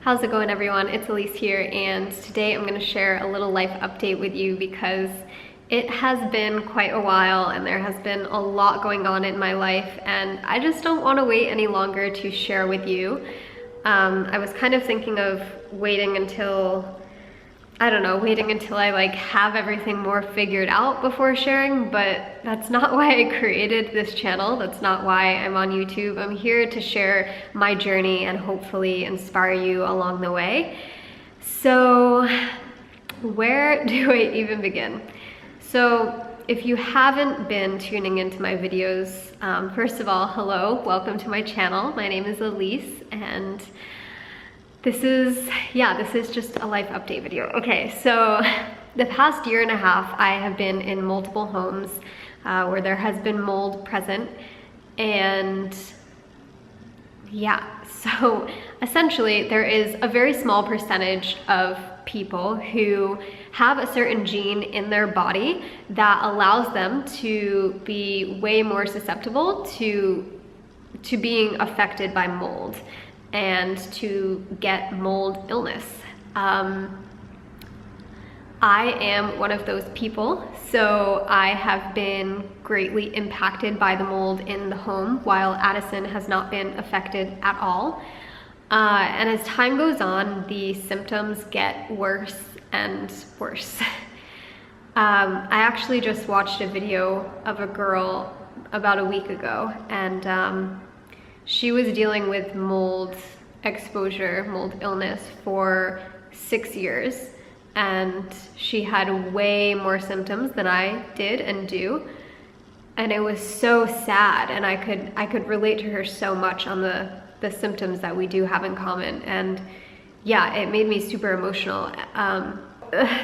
How's it going, everyone? It's Alyse here, and today I'm going to share a little life update with you because it has been quite a while and there has been a lot going on in my life, and I just don't want to wait any longer to share with you. I was kind of thinking of waiting until I have everything more figured out before sharing, but that's not why I created this channel. That's not why I'm on YouTube. I'm here to share my journey and hopefully inspire you along the way. So where do I even begin? So if you haven't been tuning into my videos, first of all, hello, welcome to my channel. My name is Alyse, and this is just a life update video. Okay, so the past year and a half, I have been in multiple homes where there has been mold present. And yeah, so essentially there is a very small percentage of people who have a certain gene in their body that allows them to be way more susceptible to being affected by mold and to get mold illness. I am one of those people, so I have been greatly impacted by the mold in the home, while Addison has not been affected at all. And as time goes on, the symptoms get worse and worse. I actually just watched a video of a girl about a week ago, and she was dealing with mold exposure, mold illness for 6 years, and she had way more symptoms than I did and do, and it was so sad, and I could relate to her so much on the symptoms that we do have in common. And yeah, it made me super emotional.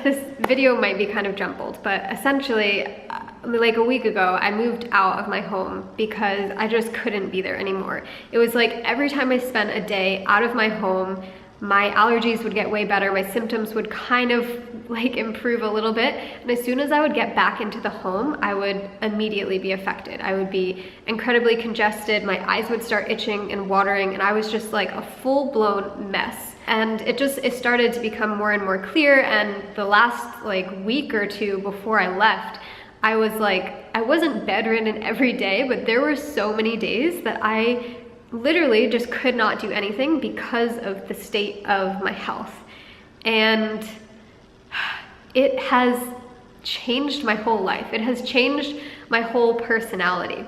This video might be kind of jumbled, but essentially, like a week ago, I moved out of my home because I just couldn't be there anymore. It was like every time I spent a day out of my home, my allergies would get way better, my symptoms would kind of like improve a little bit, and as soon as I would get back into the home, I would immediately be affected. I would be incredibly congested, my eyes would start itching and watering, and I was just like a full-blown mess. And it started to become more and more clear, and the last like week or two before I left, I was like, I wasn't bedridden every day, but there were so many days that I literally just could not do anything because of the state of my health. And it has changed my whole life. It has changed my whole personality.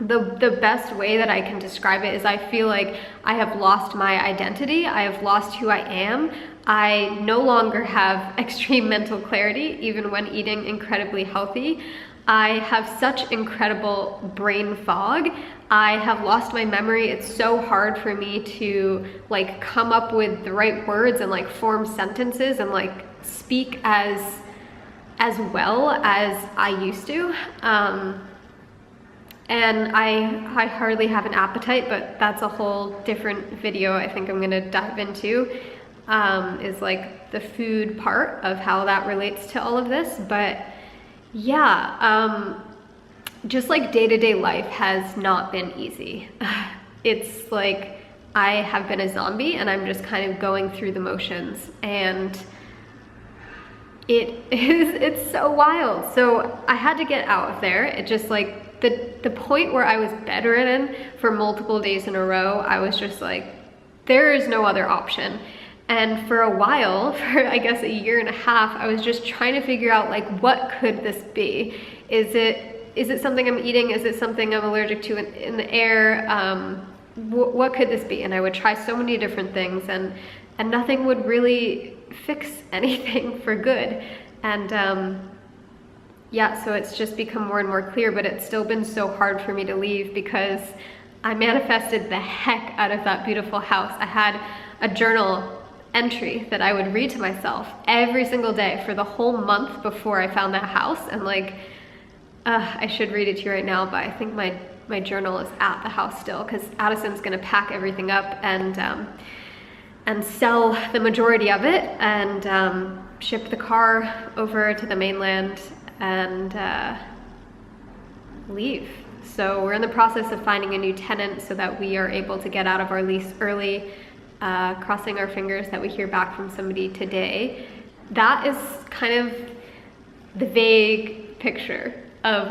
The best way that I can describe it is I feel like I have lost my identity. I have lost who I am. I no longer have extreme mental clarity, even when eating incredibly healthy. I have such incredible brain fog. I have lost my memory. It's so hard for me to like come up with the right words and like form sentences and like speak as well as I used to. And I hardly have an appetite, but that's a whole different video I think I'm gonna dive into, is like the food part of how that relates to all of this. But yeah, just like day-to-day life has not been easy. It's like I have been a zombie and I'm just kind of going through the motions, and it's so wild. So I had to get out of there. It just like the point where I was bedridden for multiple days in a row, I was just like, there is no other option. And for a while, for I guess a year and a half, I was just trying to figure out like, what could this be? Is it something I'm eating? Is it something I'm allergic to in the air? What could this be? And I would try so many different things, and nothing would really fix anything for good. And yeah, so it's just become more and more clear, but it's still been so hard for me to leave because I manifested the heck out of that beautiful house. I had a journal entry that I would read to myself every single day for the whole month before I found that house. And like, I should read it to you right now, but I think my journal is at the house still, because Addison's gonna pack everything up and sell the majority of it, and ship the car over to the mainland and leave. So we're in the process of finding a new tenant so that we are able to get out of our lease early. crossing our fingers that we hear back from somebody today. That is kind of the vague picture of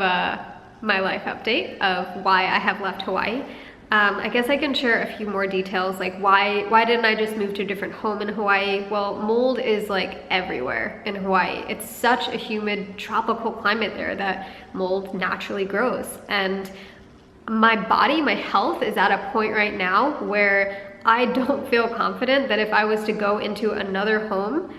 my life update of why I have left Hawaii. I guess I can share a few more details, like why didn't I just move to a different home in Hawaii? Well, mold is like everywhere in Hawaii. It's such a humid tropical climate there that mold naturally grows. And my body, my health is at a point right now where I don't feel confident that if I was to go into another home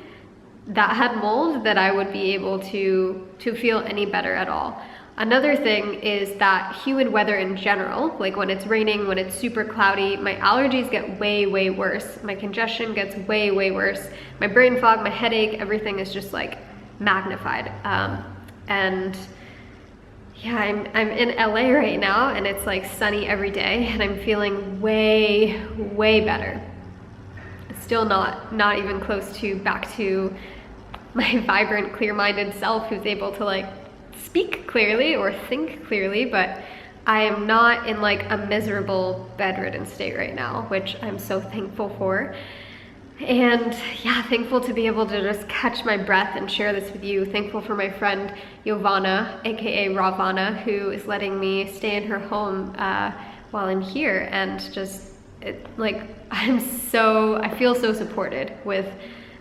that had mold, that I would be able to feel any better at all. Another thing is that humid weather in general, like when it's raining, when it's super cloudy, my allergies get way, way worse. My congestion gets way, way worse. My brain fog, my headache, everything is just like magnified. And yeah, I'm in LA right now and it's like sunny every day and I'm feeling way, way better. Still not even close to back to my vibrant, clear-minded self who's able to like speak clearly or think clearly, but I am not in like a miserable bedridden state right now, which I'm so thankful for. And yeah, thankful to be able to just catch my breath and share this with you. Thankful for my friend Yovana, aka Ravana, who is letting me stay in her home while I'm here. And just I feel so supported with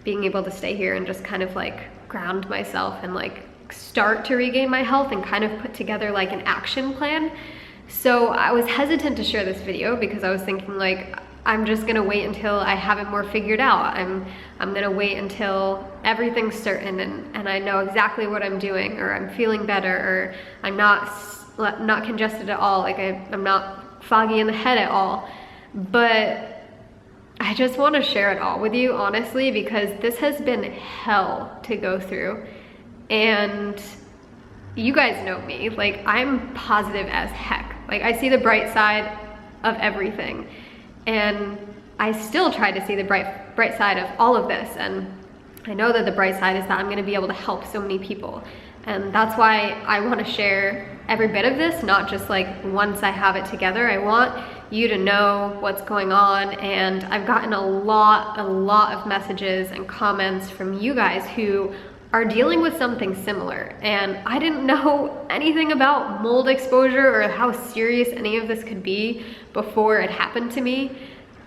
being able to stay here and just kind of like ground myself and like start to regain my health and kind of put together like an action plan. So I was hesitant to share this video because I was thinking like, I'm just gonna wait until I have it more figured out. I'm gonna wait until everything's certain and I know exactly what I'm doing, or I'm feeling better, or I'm not congested at all, like I'm not foggy in the head at all. But I just wanna share it all with you, honestly, because this has been hell to go through. And you guys know me, like I'm positive as heck. Like I see the bright side of everything. And I still try to see the bright side of all of this. And I know that the bright side is that I'm gonna be able to help so many people. And that's why I wanna share every bit of this, not just like once I have it together. I want you to know what's going on. And I've gotten a lot of messages and comments from you guys who are dealing with something similar. And I didn't know anything about mold exposure or how serious any of this could be before it happened to me.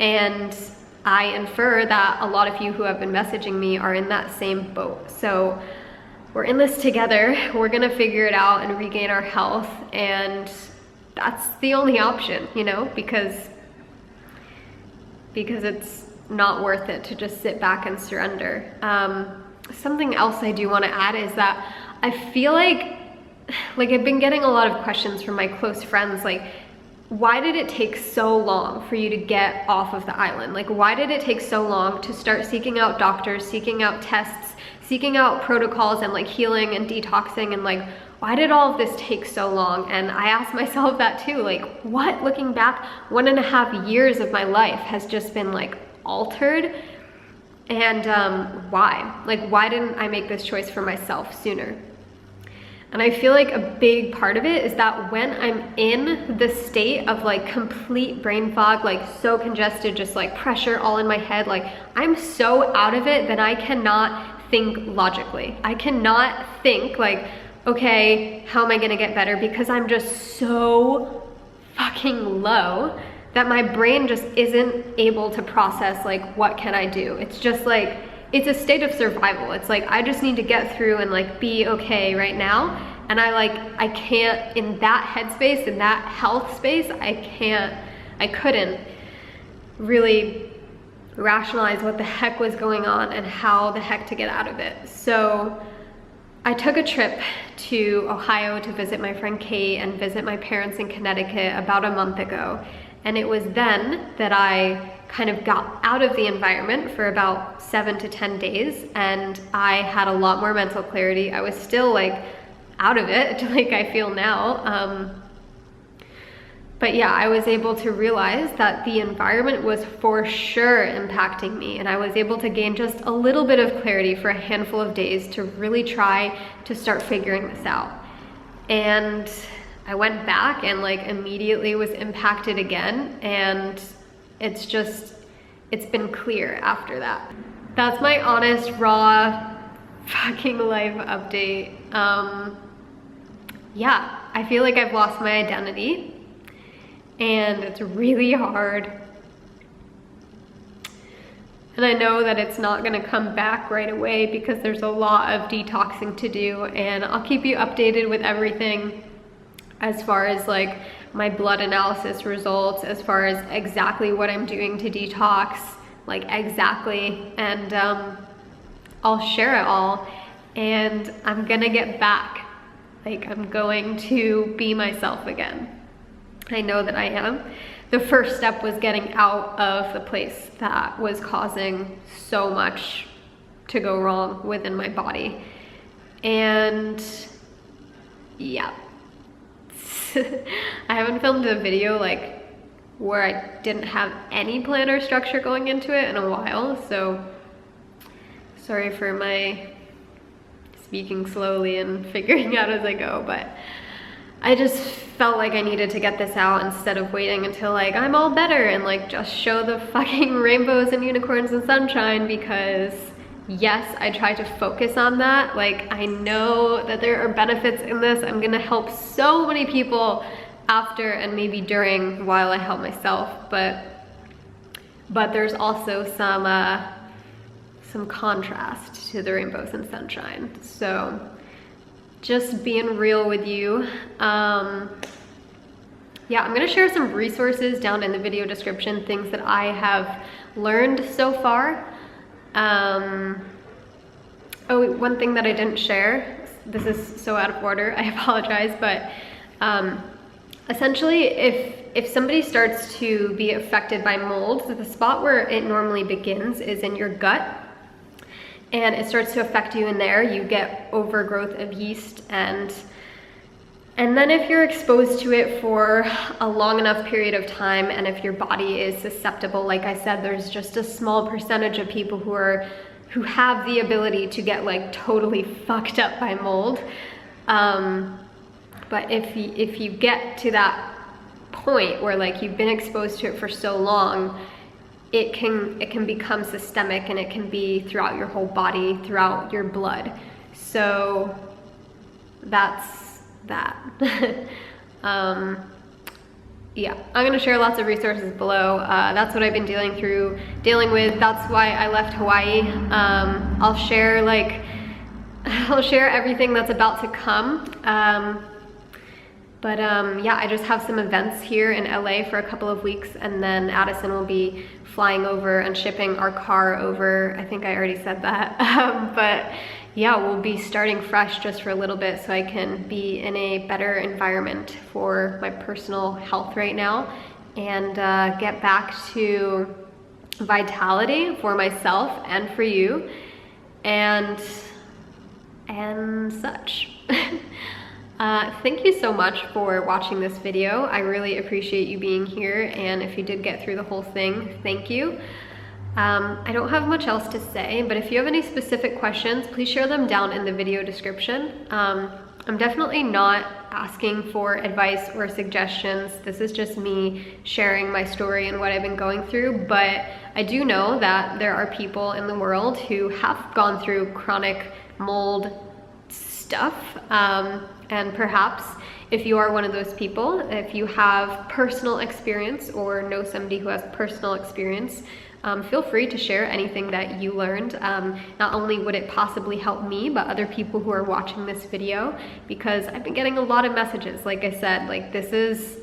And I infer that a lot of you who have been messaging me are in that same boat. So we're in this together. We're gonna figure it out and regain our health. And that's the only option, you know, because it's not worth it to just sit back and surrender. Something else I do want to add is that I feel like I've been getting a lot of questions from my close friends, like, why did it take so long for you to get off of the island? Like, why did it take so long to start seeking out doctors, seeking out tests, seeking out protocols and like healing and detoxing, and like, why did all of this take so long? And I asked myself that too, like, what, looking back, 1.5 years of my life has just been like altered. And why? Like, why didn't I make this choice for myself sooner? And I feel like a big part of it is that when I'm in the state of like complete brain fog, like so congested, just like pressure all in my head, like I'm so out of it that I cannot think logically. I cannot think like, okay, how am I gonna get better? Because I'm just so fucking low that my brain just isn't able to process like, what can I do? It's just like, it's a state of survival. It's like, I just need to get through and like be okay right now. And I can't, in that headspace, in that health space, I couldn't really rationalize what the heck was going on and how the heck to get out of it. So I took a trip to Ohio to visit my friend Kate and visit my parents in Connecticut about a month ago. And it was then that I kind of got out of the environment for about 7 to 10 days, and I had a lot more mental clarity. I was still like out of it, like I feel now. But yeah, I was able to realize that the environment was for sure impacting me, and I was able to gain just a little bit of clarity for a handful of days to really try to start figuring this out. And I went back and like immediately was impacted again, and it's it's been clear after that. That's my honest, raw, fucking life update. Yeah, I feel like I've lost my identity and it's really hard. And I know that it's not gonna come back right away because there's a lot of detoxing to do, and I'll keep you updated with everything as far as like my blood analysis results, as far as exactly what I'm doing to detox, like exactly, and I'll share it all, and I'm gonna get back. Like, I'm going to be myself again. I know that I am. The first step was getting out of the place that was causing so much to go wrong within my body. And yeah, I haven't filmed a video like where I didn't have any plan or structure going into it in a while, so sorry for my speaking slowly and figuring out as I go, but I just felt like I needed to get this out instead of waiting until like I'm all better and like just show the fucking rainbows and unicorns and sunshine, because yes, I try to focus on that. Like, I know that there are benefits in this. I'm gonna help so many people after and maybe during while I help myself, but there's also some contrast to the rainbows and sunshine. So just being real with you. Yeah, I'm gonna share some resources down in the video description, things that I have learned so far. Oh, one thing that I didn't share, this is so out of order, I apologize, but essentially if somebody starts to be affected by mold, the spot where it normally begins is in your gut, and it starts to affect you in there. You get overgrowth of yeast, and then if you're exposed to it for a long enough period of time, and if your body is susceptible, like I said, there's just a small percentage of people who have the ability to get like totally fucked up by mold. But if you get to that point where like you've been exposed to it for so long, it can become systemic, and it can be throughout your whole body, throughout your blood. So that's that. Yeah, I'm gonna share lots of resources below. That's what I've been dealing with. That's why I left Hawaii. I'll share everything that's about to come. Yeah, I just have some events here in LA for a couple of weeks, and then Addison will be flying over and shipping our car over. I think I already said that. But yeah, we'll be starting fresh just for a little bit so I can be in a better environment for my personal health right now, and get back to vitality for myself and for you, and such. Thank you so much for watching this video. I really appreciate you being here, and if you did get through the whole thing, thank you. I don't have much else to say, but if you have any specific questions, please share them down in the video description. I'm definitely not asking for advice or suggestions. This is just me sharing my story and what I've been going through, but I do know that there are people in the world who have gone through chronic mold stuff, and perhaps if you are one of those people, if you have personal experience or know somebody who has personal experience, feel free to share anything that you learned. Not only would it possibly help me, but other people who are watching this video, because I've been getting a lot of messages. Like I said, like, this is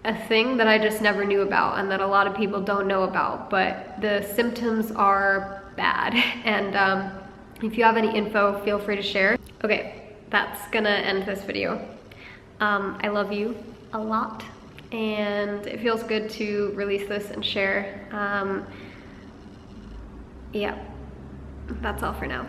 a thing that I just never knew about and that a lot of people don't know about, but the symptoms are bad. And if you have any info, feel free to share. Okay, that's gonna end this video. I love you a lot, and it feels good to release this and share. Yeah, that's all for now.